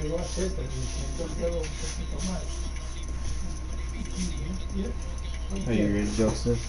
Are you ready, Joseph?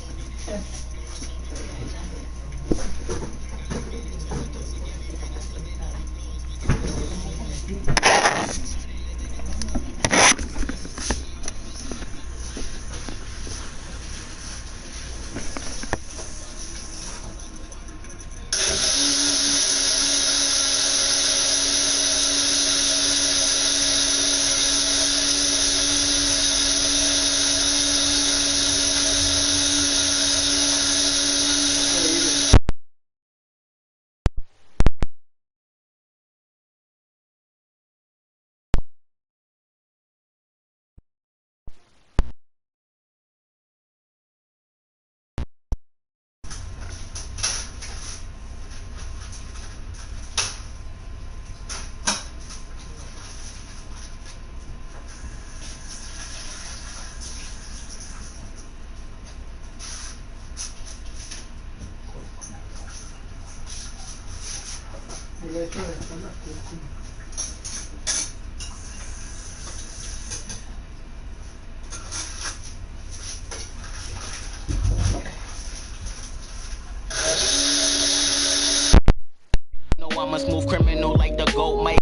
No, I'm a smooth criminal like the GOAT, Mike.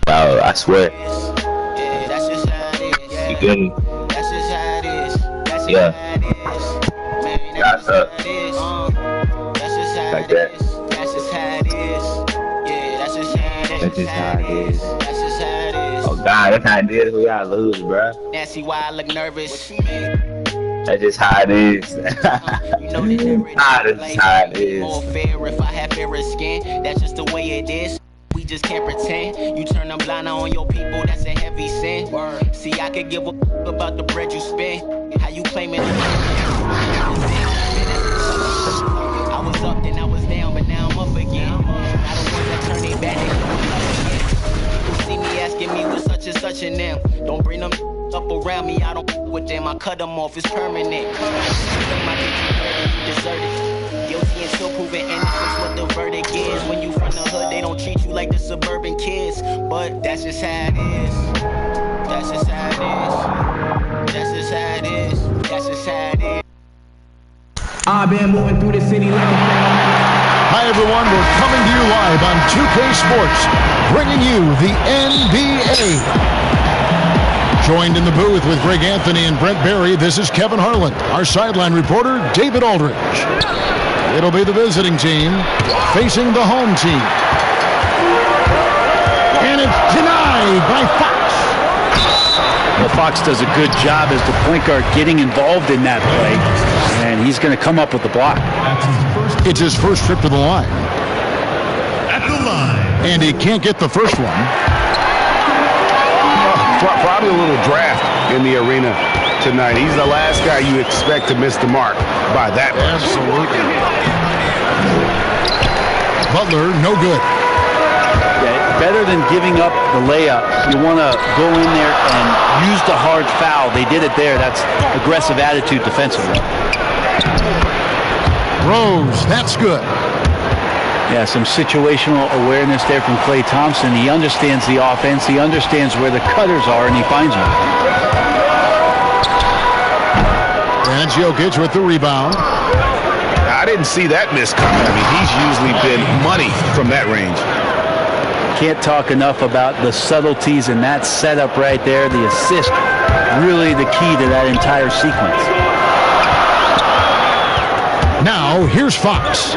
Wow, I swear. Yeah, that's just how it is. You can, That's just how it is. That's just yeah, how it is. Man, got that's just up how it is. That's just how like it that. is. That's just how it is. Yeah, that's just how it is. That's just how it is. That's just how it is. Oh God, that's how it is. We gotta lose, bro. Nancy, why I look nervous? That's just how it is. You know the That's how it is. more fair if I have fairer skin. That's just the way it is. We just can't pretend. You turn a blind eye on your people, that's a heavy sin. See, I could give a about the bread you spend. How you claiming it? I was up, then I was down, but now I'm up again. Now the ones that turn their back, they see me asking me what's such and such in them. Don't bring them up around me, I don't with them. I cut them off, it's permanent. Deserted. Guilty until proven innocence, what the verdict is. When you from the hood, they don't treat you like the suburban kids. But that's just how it is. That's just how it is. That's just how it is. That's just how it is. I've been moving through the city like a phantom. Hi everyone, we're coming to you live on 2K Sports, bringing you the NBA. Joined in the booth with Greg Anthony and Brent Barry, this is Kevin Harlan. Our sideline reporter, David Aldridge. It'll be the visiting team facing the home team. And it's denied by Fox. Well, Fox does a good job as the point guard getting involved in that play, and he's going to come up with the block. It's his first trip to the line. At the line. And he can't get the first one. Probably a little draft in the arena tonight. He's the last guy you expect to miss the mark by that much. Absolutely. Butler, no good. Yeah, better than giving up the layup. You want to go in there and use the hard foul. They did it there. That's aggressive attitude defensively. Rose, that's good. Yeah, some situational awareness there from Klay Thompson. He understands the offense. He understands where the cutters are, and he finds them. And Jokic with the rebound. I didn't see that miss coming. I mean, he's usually been money from that range. Can't talk enough about the subtleties in that setup right there. The assist, really the key to that entire sequence. Now, here's Fox.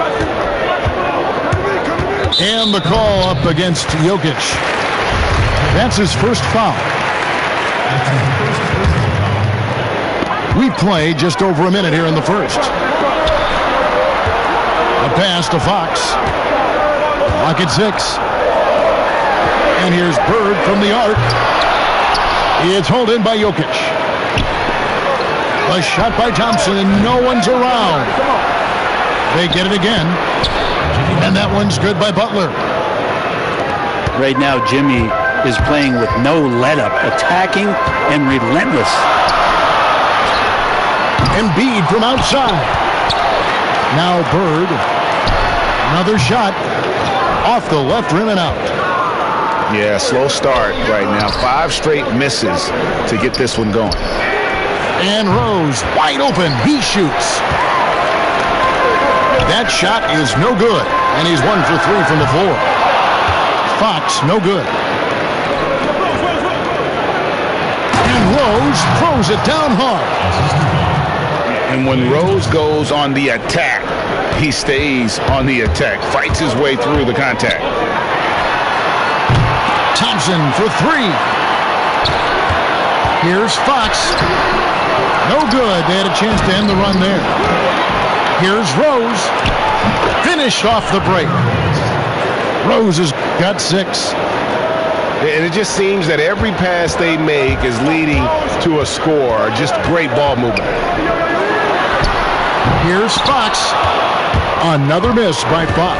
And the call up against Jokic. That's his first foul. We play just over a minute here in the first. A pass to Fox. Clock at 6. And here's Bird from the arc. It's hauled in by Jokic. A shot by Thompson, and no one's around. They get it again, and that one's good by Butler. Right now, Jimmy is playing with no let-up, attacking and relentless. Embiid from outside. Now Bird. Another shot off the left rim and out. Yeah, slow start right now. 5 straight misses to get this one going. And Rose wide open. He shoots. That shot is no good. And he's 1 for 3 from the floor. Fox, no good. And Rose throws it down hard. And when Rose goes on the attack, he stays on the attack, fights his way through the contact. Thompson for 3. Here's Fox. No good. They had a chance to end the run there. Here's Rose. Finished off the break. Rose has got 6. And it just seems that every pass they make is leading to a score. Just great ball movement. Here's Fox. Another miss by Fox.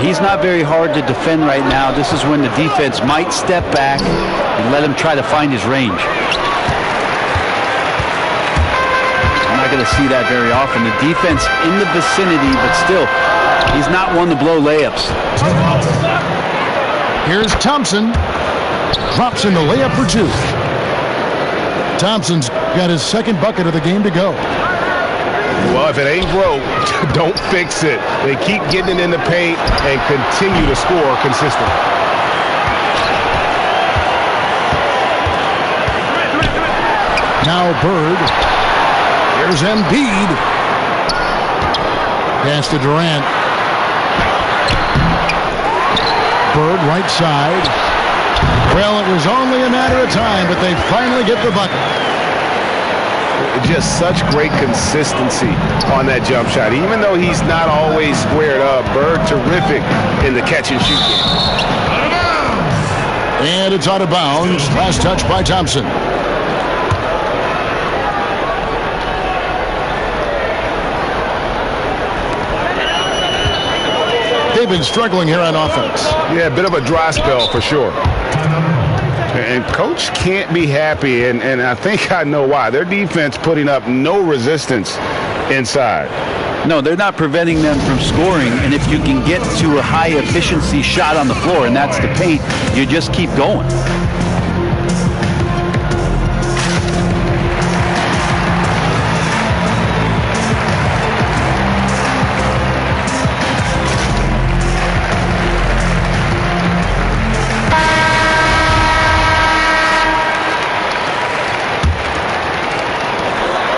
He's not very hard to defend right now. This is when the defense might step back and let him try to find his range. I'm not going to see that very often. The defense in the vicinity, but still, he's not one to blow layups. Here's Thompson. Drops in the layup for 2. Thompson's got his 2nd bucket of the game to go. Well, if it ain't broke, don't fix it. They keep getting it in the paint and continue to score consistently. Now Bird. Here's Embiid. Pass to Durant. Bird right side. Well, it was only a matter of time, but they finally get the bucket. Just such great consistency on that jump shot. Even though he's not always squared up, Bird terrific in the catch and shoot game. And it's out of bounds. Last touch by Thompson. They've been struggling here on offense. Yeah, a bit of a dry spell for sure. And Coach can't be happy, and I think I know why. Their defense putting up no resistance inside. No, they're not preventing them from scoring, and if you can get to a high-efficiency shot on the floor, and that's the paint, you just keep going.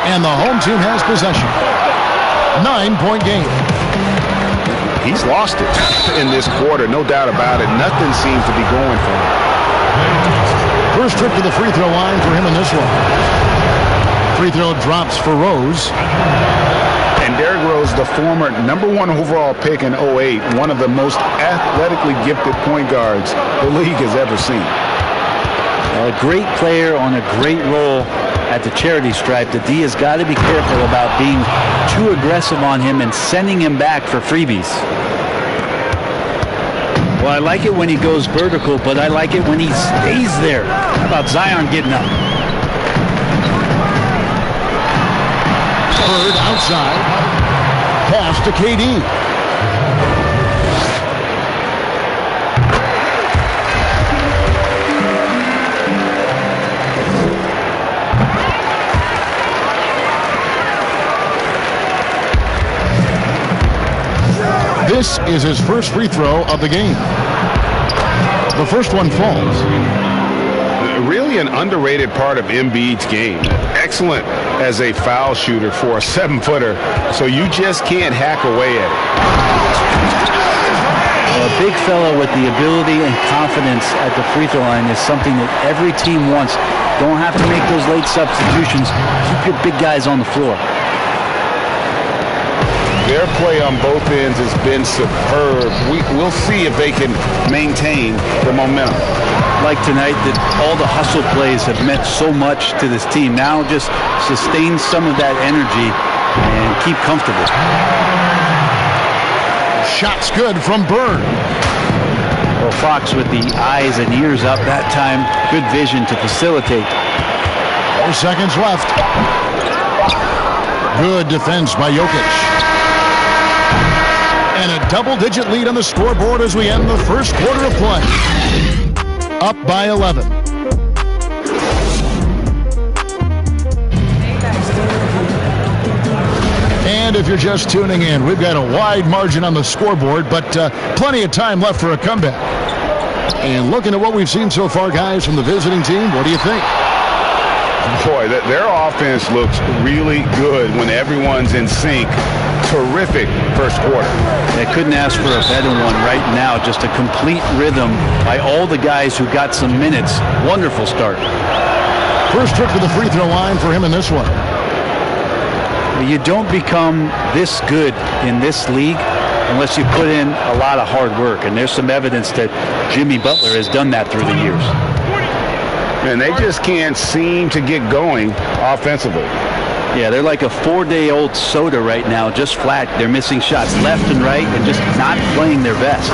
And the home team has possession. 9-point game. He's lost it in this quarter, no doubt about it. Nothing seems to be going for him. First trip to the free throw line for him in this one. Free throw drops for Rose. And Derrick Rose, the former #1 overall pick in 2008, one of the most athletically gifted point guards the league has ever seen. A great player on a great role at the charity stripe. The D has got to be careful about being too aggressive on him and sending him back for freebies. Well, I like it when he goes vertical, but I like it when he stays there. How about Zion getting up? Bird outside. Pass to KD. This is his first free throw of the game. The first one falls. Really an underrated part of Embiid's game. Excellent as a foul shooter for a 7-footer, so you just can't hack away at it. A big fella with the ability and confidence at the free throw line is something that every team wants. Don't have to make those late substitutions. Keep your big guys on the floor. Their play on both ends has been superb. We'll see if they can maintain the momentum. like tonight that all the hustle plays have meant so much to this team. Now just sustain some of that energy and keep comfortable. Shot's good from Bird. Well, Fox with the eyes and ears up that time. Good vision to facilitate. 4 seconds left. Good defense by Jokic. And a double-digit lead on the scoreboard as we end the first quarter of play. Up by 11. And if you're just tuning in, we've got a wide margin on the scoreboard, but plenty of time left for a comeback. And looking at what we've seen so far, guys, from the visiting team, what do you think? Boy, their offense looks really good when everyone's in sync. Terrific first quarter. They couldn't ask for a better one right now. Just a complete rhythm by all the guys who got some minutes. Wonderful start. First trip to the free throw line for him in this one. You don't become this good in this league unless you put in a lot of hard work. And there's some evidence that Jimmy Butler has done that through the years. And they just can't seem to get going offensively. Yeah, they're like a 4-day-old soda right now, just flat. They're missing shots left and right and just not playing their best.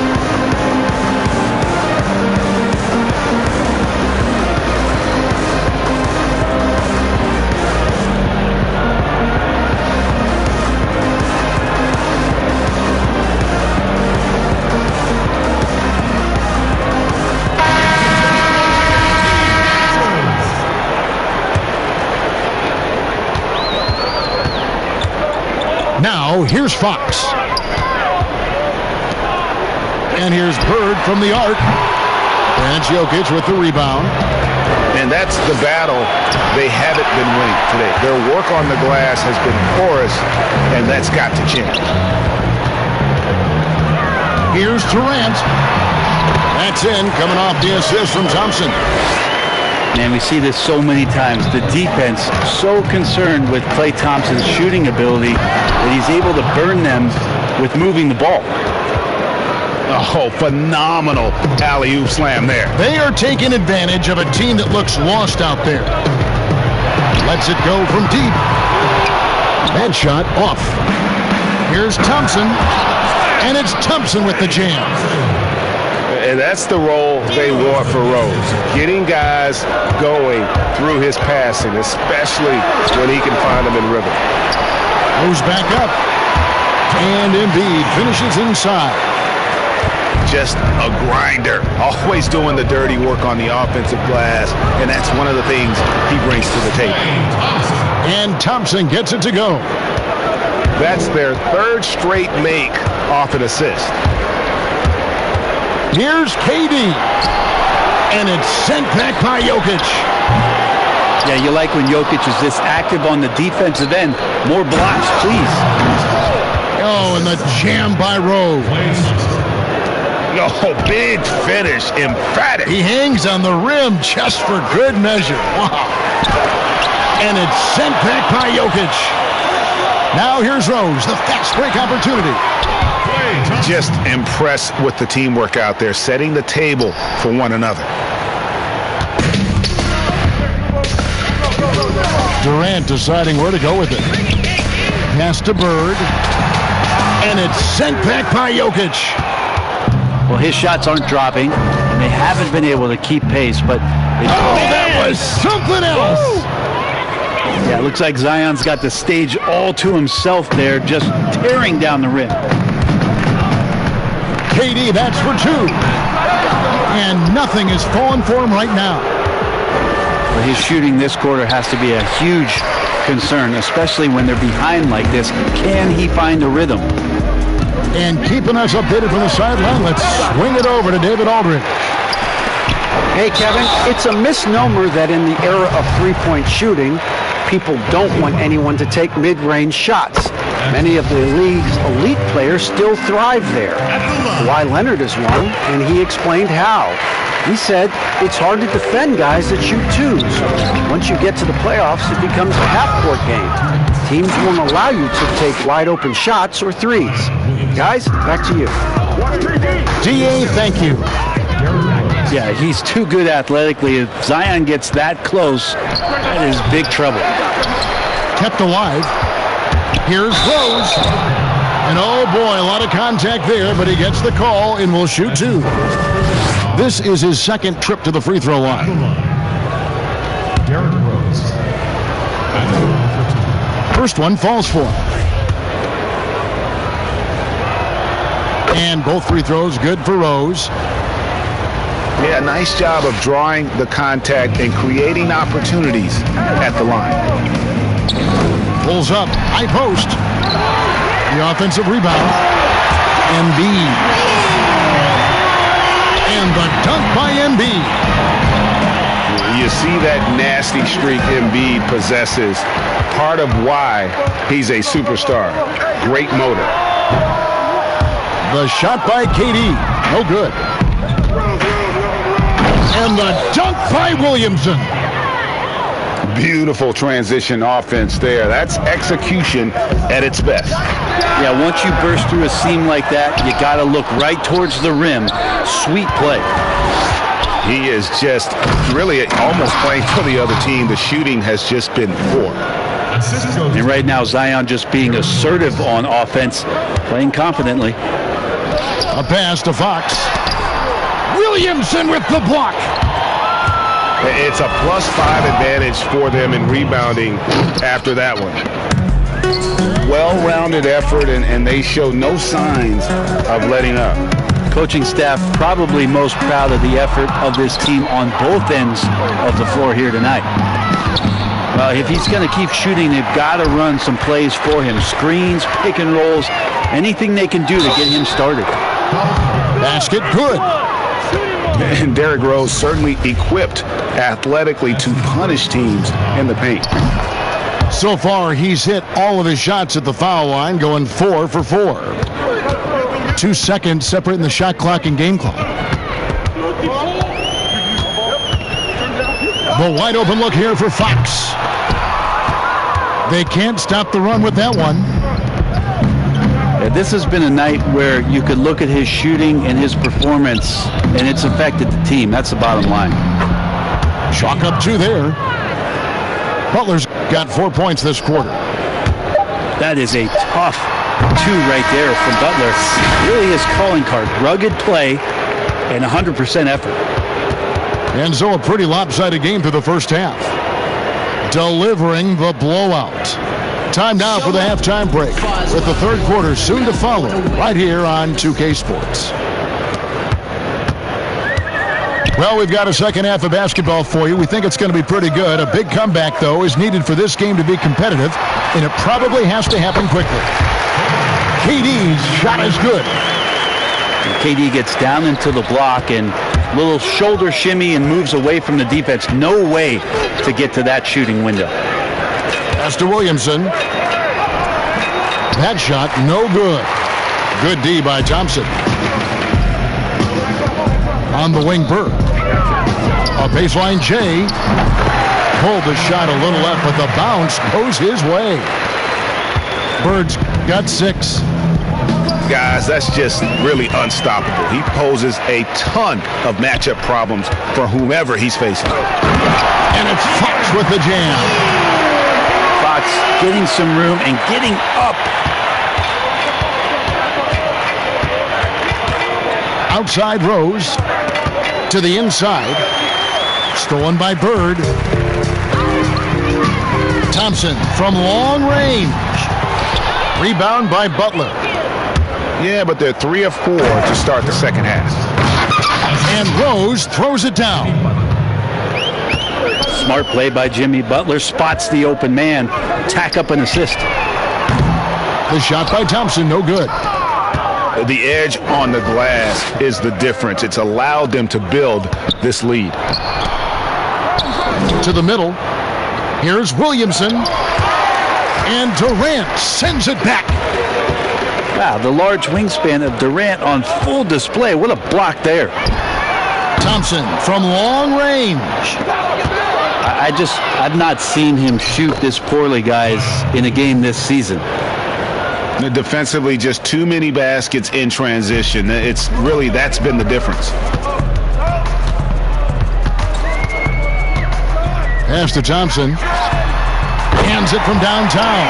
Now, here's Fox. And here's Bird from the arc. And Jokic with the rebound. And that's the battle they haven't been winning today. Their work on the glass has been porous, and that's got to change. Here's Durant. That's in, coming off the assist from Thompson. And we see this so many times. The defense so concerned with Klay Thompson's shooting ability that he's able to burn them with moving the ball. Oh, phenomenal alley-oop slam there. They are taking advantage of a team that looks lost out there. Lets it go from deep. That shot off. Here's Thompson. And it's Thompson with the jam. And that's the role they want for Rose. Getting guys going through his passing, especially when he can find them in rhythm. Goes back up. And Embiid finishes inside. Just a grinder. Always doing the dirty work on the offensive glass. And that's one of the things he brings to the table. And Thompson gets it to go. That's their third straight make off an assist. Here's KD. And it's sent back by Jokic. Yeah, you like when Jokic is this active on the defensive end. More blocks, please. Oh, and the jam by Rose. Oh, big finish. Emphatic. He hangs on the rim just for good measure. Wow. And it's sent back by Jokic. Now here's Rose, the fast break opportunity. Just impressed with the teamwork out there, setting the table for one another. Durant deciding where to go with it. Pass to Bird. And it's sent back by Jokic. Well, his shots aren't dropping, and they haven't been able to keep pace, but... that was something else! Yeah, it looks like Zion's got the stage all to himself there, just tearing down the rim. KD, that's for two. And nothing is falling for him right now. Well, his shooting this quarter has to be a huge concern, especially when they're behind like this. Can he find a rhythm? And keeping us updated from the sideline, let's swing it over to David Aldridge. Hey, Kevin, it's a misnomer that in the era of three-point shooting, people don't want anyone to take mid-range shots. Many of the league's elite players still thrive there. Kawhi Leonard is one, and he explained how. He said it's hard to defend guys that shoot twos. Once you get to the playoffs, it becomes a half-court game. Teams won't allow you to take wide-open shots or threes. Guys, back to you. DA, thank you. Yeah, he's too good athletically. If Zion gets that close, that is big trouble. Kept alive. Here's Rose. And oh boy, a lot of contact there, but he gets the call and will shoot 2. This is his second trip to the free throw line. Derrick Rose. First one falls for him. And both free throws good for Rose. Yeah, nice job of drawing the contact and creating opportunities at the line. Pulls up, high post. The offensive rebound. Embiid. And the dunk by Embiid. You see that nasty streak Embiid possesses. Part of why he's a superstar. Great motor. The shot by KD. No good. And the dunk by Williamson. Beautiful transition offense there. That's execution at its best. Yeah, once you burst through a seam like that, you got to look right towards the rim. Sweet play. He is just really almost playing for the other team. The shooting has just been poor. And right now, Zion just being assertive on offense, playing confidently. A pass to Fox. Williamson with the block. It's a +5 advantage for them in rebounding after that one. Well-rounded effort, and they show no signs of letting up. Coaching staff probably most proud of the effort of this team on both ends of the floor here tonight. Well, if he's going to keep shooting, they've got to run some plays for him. Screens, pick and rolls, anything they can do to get him started. Basket good. And Derrick Rose certainly equipped athletically to punish teams in the paint. So far, he's hit all of his shots at the foul line, going 4 for 4. 2 seconds separating the shot clock and game clock. The wide open look here for Fox. They can't stop the run with that one. This has been a night where you could look at his shooting and his performance, and it's affected the team. That's the bottom line. Chalk up 2 there. Butler's got 4 points this quarter. That is a tough 2 right there from Butler. Really his calling card. Rugged play and 100% effort. And so a pretty lopsided game through the first half. Delivering the blowout. Time now for the halftime break, with the third quarter soon to follow, right here on 2K Sports. Well, we've got a second half of basketball for you. We think it's going to be pretty good. A big comeback, though, is needed for this game to be competitive, and it probably has to happen quickly. KD's shot is good. KD gets down into the block and little shoulder shimmy and moves away from the defense. No way to get to that shooting window. Pass to Williamson. That shot, no good. Good D by Thompson. On the wing, Burke. A baseline J. Pulled the shot a little left, but the bounce goes his way. Bird's got 6. Guys, that's just really unstoppable. He poses a ton of matchup problems for whomever he's facing. And it's Fox with the jam. Fox getting some room and getting up. Outside Rose to the inside. Stolen by Bird. Thompson from long range. Rebound by Butler. Yeah, but they're 3 of 4 to start the second half. And Rose throws it down. Smart play by Jimmy. Butler spots the open man. Tack up an assist. The shot by Thompson, no good. The edge on the glass is the difference. It's allowed them to build this lead. To the middle. Here's Williamson. And Durant sends it back. Wow, the large wingspan of Durant on full display. What a block there. Thompson from long range. I've not seen him shoot this poorly, guys, in a game this season. Defensively, just too many baskets in transition. It's really, that's been the difference. Pass to Thompson. Hands it from downtown.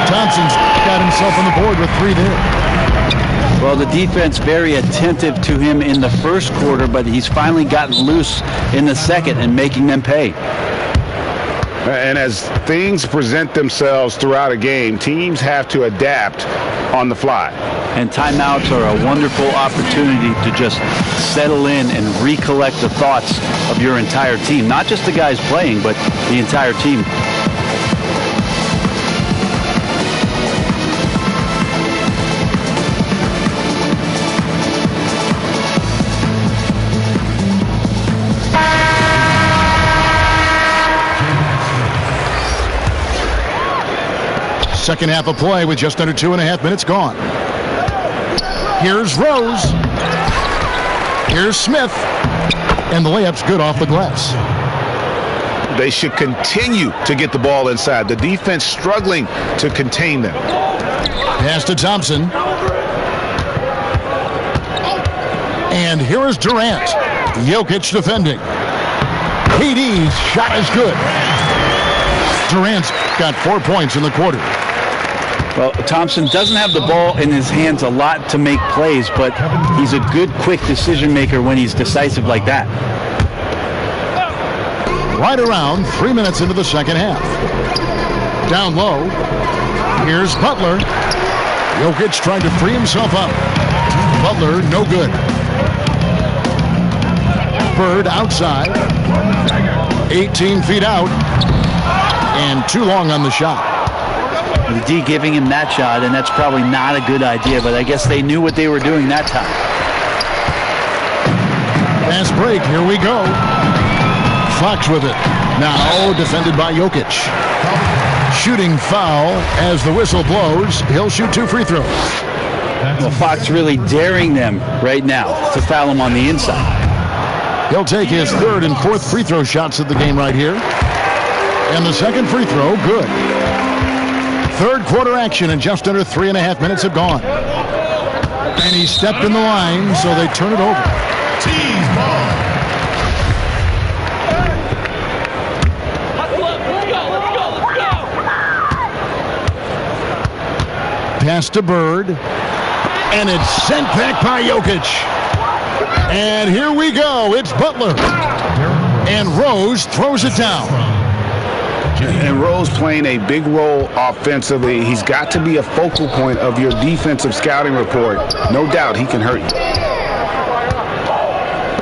Thompson's got himself on the board with 3 there. Well, the defense very attentive to him in the first quarter, but he's finally gotten loose in the second and making them pay. And as things present themselves throughout a game, teams have to adapt on the fly. And timeouts are a wonderful opportunity to just settle in and recollect the thoughts of your entire team. Not just the guys playing, but the entire team. Second half of play with just under 2.5 minutes gone. Here's Rose. Here's Smith. And the layup's good off the glass. They should continue to get the ball inside. The defense struggling to contain them. Pass to Thompson. And here is Durant. Jokic defending. KD's shot is good. Durant's got 4 points in the quarter. Well, Thompson doesn't have the ball in his hands a lot to make plays, but he's a good, quick decision maker when he's decisive like that. Right around 3 minutes into the second half. Down low. Here's Butler. Jokic trying to free himself up. Butler, no good. Bird outside. 18 feet out. And too long on the shot. The D giving him that shot, and that's probably not a good idea, but I guess they knew what they were doing that time. Fast break, here we go. Fox with it. Now defended by Jokic. Shooting foul as the whistle blows. He'll shoot 2 free throws. Well, Fox really daring them right now to foul him on the inside. He'll take his 3rd and 4th free throw shots of the game right here. And the second free throw, good. Third quarter action, and just under 3.5 minutes have gone. And he stepped in the line, so they turn it over. Team ball. Pass to Bird. And it's sent back by Jokic. And here we go. It's Butler. And Rose throws it down. And Rose playing a big role offensively. He's got to be a focal point of your defensive scouting report. No doubt he can hurt you.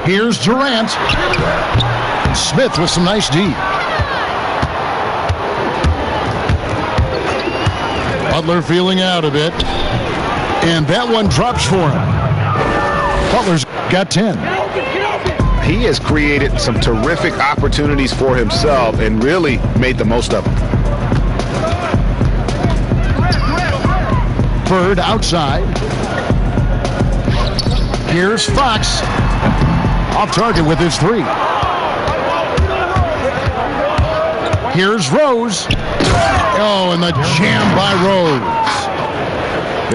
Here's Durant. Smith with some nice D. Butler feeling out a bit. And that one drops for him. Butler's got 10. He has created some terrific opportunities for himself and really made the most of them. Bird outside. Here's Fox. Off target with his 3. Here's Rose. Oh, and the jam by Rose.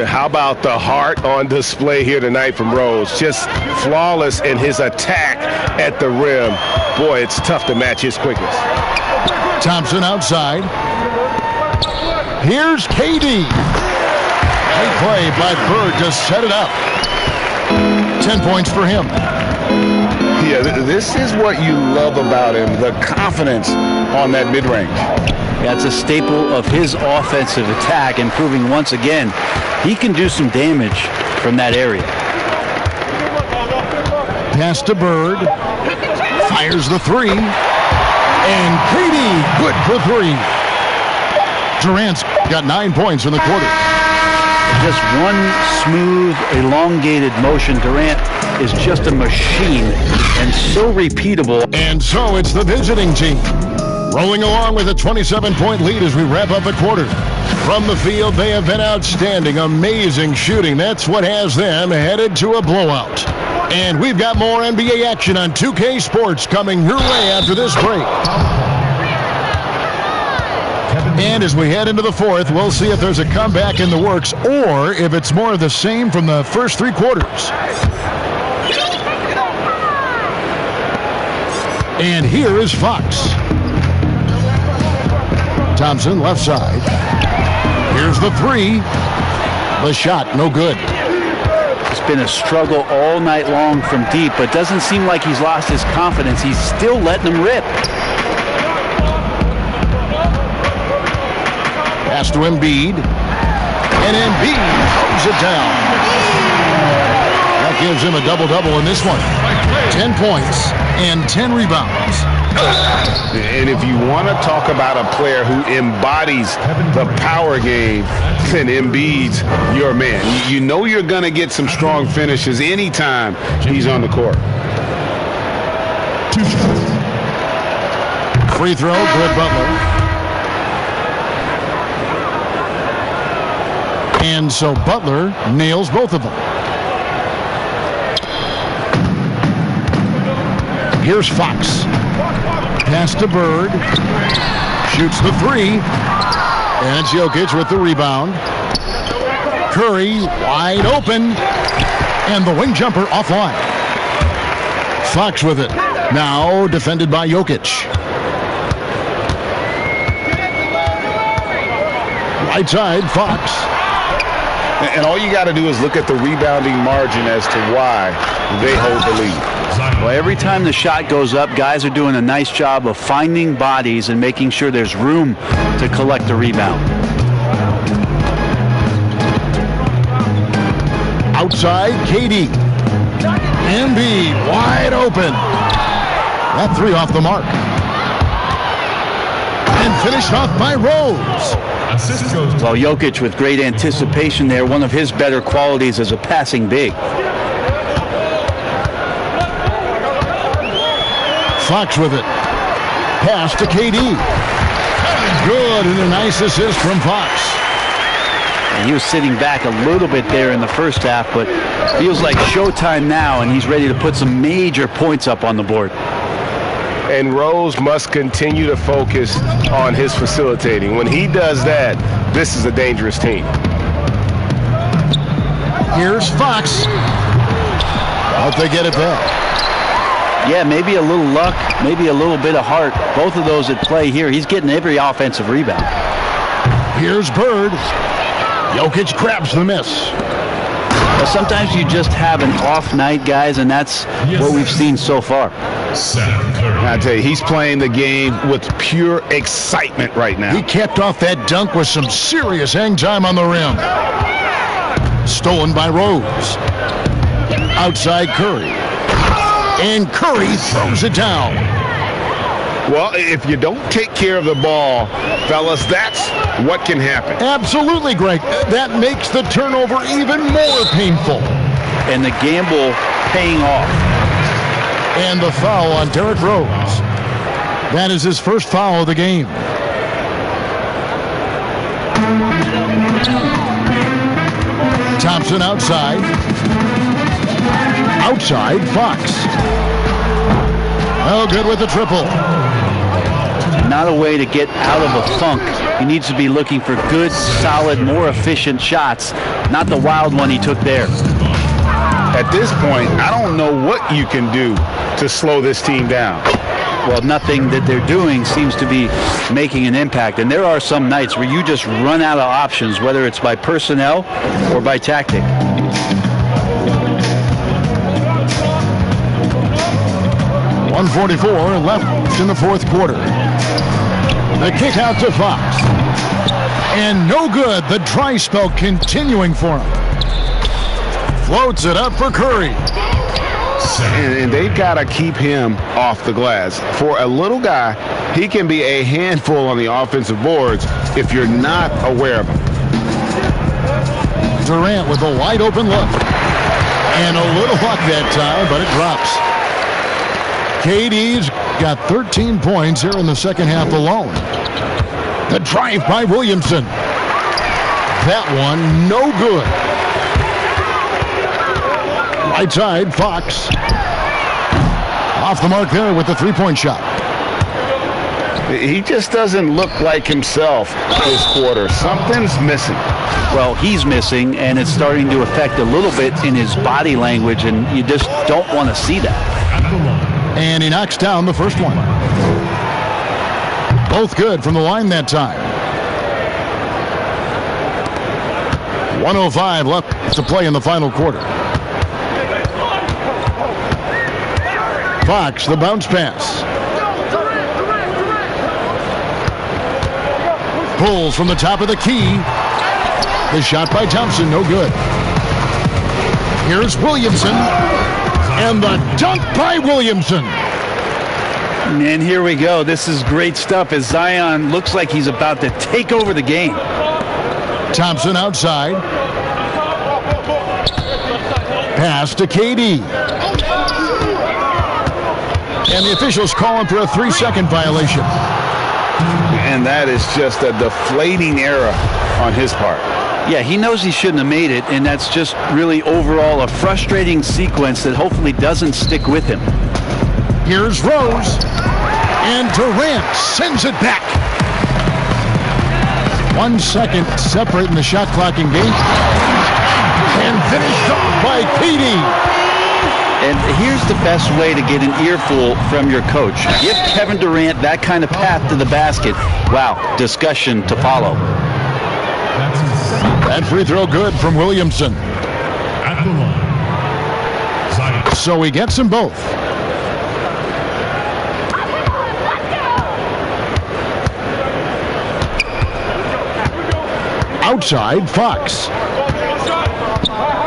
How about the heart on display here tonight from Rose? Just flawless in his attack at the rim. Boy, it's tough to match his quickness. Thompson outside. Here's KD. Great play by Bird to set it up. 10 points for him. Yeah, this is what you love about him, the confidence on that mid-range. That's a staple of his offensive attack, and proving once again he can do some damage from that area. Pass to Bird. Fires the 3. And KD, good for 3. Durant's got 9 points in the quarter. Just one smooth, elongated motion. Durant is just a machine and so repeatable. And so it's the visiting team rolling along with a 27-point lead as we wrap up a quarter. From the field, they have been outstanding, amazing shooting. That's what has them headed to a blowout. And we've got more NBA action on 2K Sports coming your way after this break. And as we head into the fourth, we'll see if there's a comeback in the works or if it's more of the same from the first 3 quarters. And here is Fox. Thompson, left side. Here's the three. The shot, no good. It's been a struggle all night long from deep, but doesn't seem like he's lost his confidence. He's still letting them rip. Pass to Embiid. And Embiid throws it down. That gives him a double-double in this one. 10 points and 10 rebounds. And if you want to talk about a player who embodies the power game, then Embiid's your man. You know you're going to get some strong finishes anytime he's on the court. Free throw, good. Butler. And so Butler nails both of them. Here's Fox. Pass to Bird. Shoots the three. And it's Jokic with the rebound. Curry wide open. And the wing jumper offline. Fox with it. Now defended by Jokic. Right side, Fox. And all you got to do is look at the rebounding margin as to why they hold the lead. Well, every time the shot goes up, guys are doing a nice job of finding bodies and making sure there's room to collect the rebound. Outside, KD. Embiid wide open. That three off the mark. And finished off by Rose. Well, Jokic with great anticipation there, one of his better qualities as a passing big. Fox with it. Pass to KD. Good, and a nice assist from Fox. And he was sitting back a little bit there in the first half, but feels like showtime now, and he's ready to put some major points up on the board. And Rose must continue to focus on his facilitating. When he does that, this is a dangerous team. Here's Fox. Hope they get it back. Yeah, maybe a little luck, maybe a little bit of heart. Both of those at play here. He's getting every offensive rebound. Here's Bird. Jokic grabs the miss. Well, sometimes you just have an off night, guys, and that's what we've seen so far. I tell you, he's playing the game with pure excitement right now. He capped off that dunk with some serious hang time on the rim. Stolen by Rose. Outside Curry. And Curry throws it down. Well, if you don't take care of the ball, fellas, that's what can happen. Absolutely, Greg. That makes the turnover even more painful. And the gamble paying off. And the foul on Derrick Rose. That is his first foul of the game. Thompson outside. Outside, Fox. Oh, good with the triple. Not a way to get out of a funk. He needs to be looking for good, solid, more efficient shots, not the wild one he took there. At this point, I don't know what you can do to slow this team down. Well, nothing that they're doing seems to be making an impact. And there are some nights where you just run out of options, whether it's by personnel or by tactic. .144 left in the fourth quarter. The kick out to Fox. And no good. The dry spell continuing for him. Floats it up for Curry. And they've got to keep him off the glass. For a little guy, he can be a handful on the offensive boards if you're not aware of him. Durant with a wide open look. And a little luck that time, but it drops. KD's got 13 points here in the second half alone. The drive by Williamson. That one, no good. Right side, Fox. Off the mark there with the three-point shot. He just doesn't look like himself this quarter. Something's missing. Well, he's missing, and it's starting to affect a little bit in his body language, and you just don't want to see that. And he knocks down the first one. Both good from the line that time. 1:05 left to play in the final quarter. Fox, the bounce pass. Pulls from the top of the key. The shot by Thompson, no good. Here's Williamson. And the dunk by Williamson. And here we go. This is great stuff as Zion looks like he's about to take over the game. Thompson outside. Pass to KD. And the officials calling for a 3-second violation. And that is just a deflating error on his part. Yeah, he knows he shouldn't have made it, and that's just really overall a frustrating sequence that hopefully doesn't stick with him. Here's Rose. And Durant sends it back. 1 second separating the shot clock in game. And finished off by KD. And here's the best way to get an earful from your coach. Give Kevin Durant that kind of path to the basket. Wow, discussion to follow. That free throw good from Williamson. At the line, Zion. So he gets them both. Outside, Fox.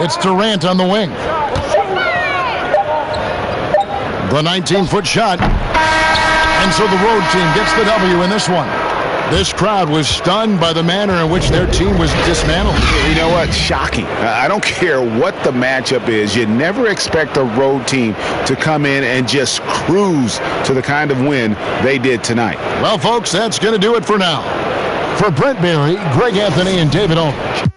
It's Durant on the wing. The 19-foot shot. And so the road team gets the W in this one. This crowd was stunned by the manner in which their team was dismantled. You know what? Shocking. I don't care what the matchup is. You never expect a road team to come in and just cruise to the kind of win they did tonight. Well, folks, that's going to do it for now. For Brent Barry, Greg Anthony, and David Aldridge.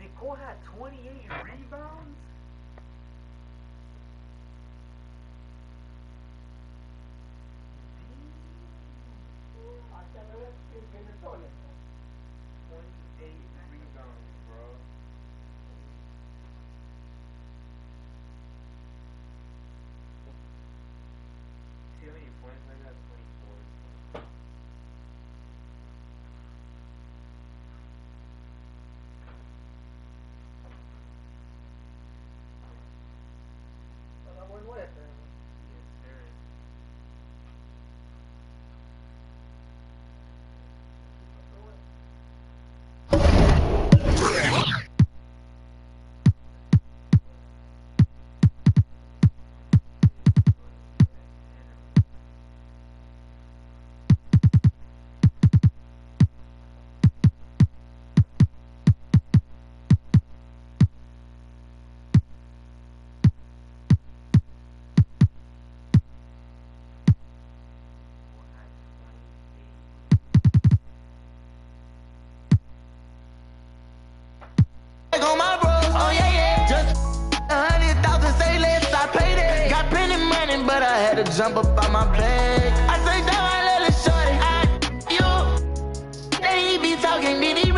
Nicole had 28 rebounds? On my bros, oh yeah, yeah. Just 100,000, say less, I paid it. Got plenty money, but I had to jump up on my plate. I say, damn, I let it shorty. You, they be talking, did he